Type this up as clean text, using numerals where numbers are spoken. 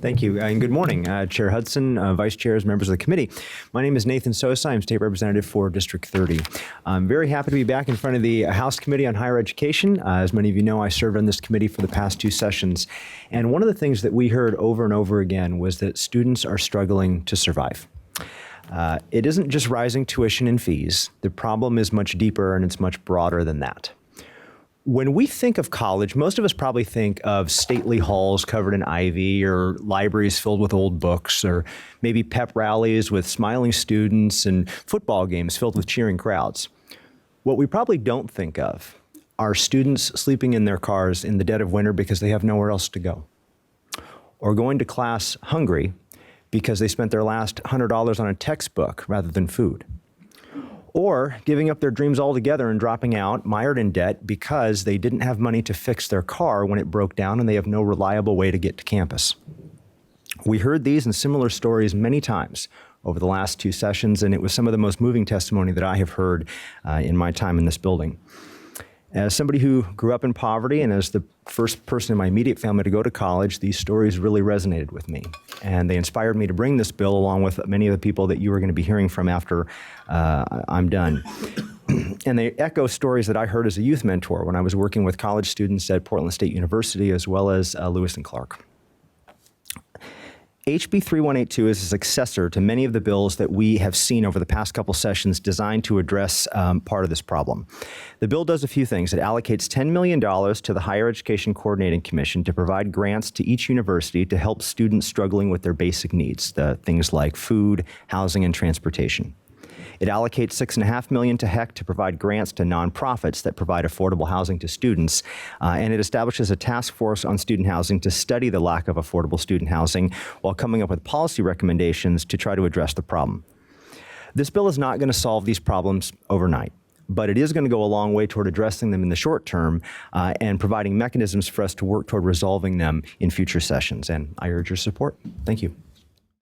Thank you, and good morning, Chair Hudson, Vice Chairs, members of the committee. My name is Nathan Sosa. I'm State Representative for District 30. I'm very happy to be back in front of the House Committee on Higher Education. As many of you know, I served on this committee for the past 2 sessions. And one of the things that we heard over and over again was that students are struggling to survive. It isn't just rising tuition and fees. The problem is much deeper and it's much broader than that. When we think of college, most of us probably think of stately halls covered in ivy or libraries filled with old books or maybe pep rallies with smiling students and football games filled with cheering crowds. What we probably don't think of are students sleeping in their cars in the dead of winter because they have nowhere else to go, or going to class hungry because they spent their last $100 on a textbook rather than food, or giving up their dreams altogether and dropping out, mired in debt because they didn't have money to fix their car when it broke down and they have no reliable way to get to campus. We heard these and similar stories many times over the last 2 sessions, and it was some of the most moving testimony that I have heard in my time in this building. As somebody who grew up in poverty and as the first person in my immediate family to go to college, these stories really resonated with me. And they inspired me to bring this bill along with many of the people that you are going to be hearing from after I'm done. And they echo stories that I heard as a youth mentor when I was working with college students at Portland State University as well as Lewis and Clark. HB3182 is a successor to many of the bills that we have seen over the past couple sessions designed to address part of this problem. The bill does a few things. It allocates $10 million to the Higher Education Coordinating Commission to provide grants to each university to help students struggling with their basic needs, things like food, housing, and transportation. It allocates $6.5 million to HEC to provide grants to nonprofits that provide affordable housing to students, and it establishes a task force on student housing to study the lack of affordable student housing while coming up with policy recommendations to try to address the problem. This bill is not going to solve these problems overnight, but it is going to go a long way toward addressing them in the short term and providing mechanisms for us to work toward resolving them in future sessions, and I urge your support. Thank you.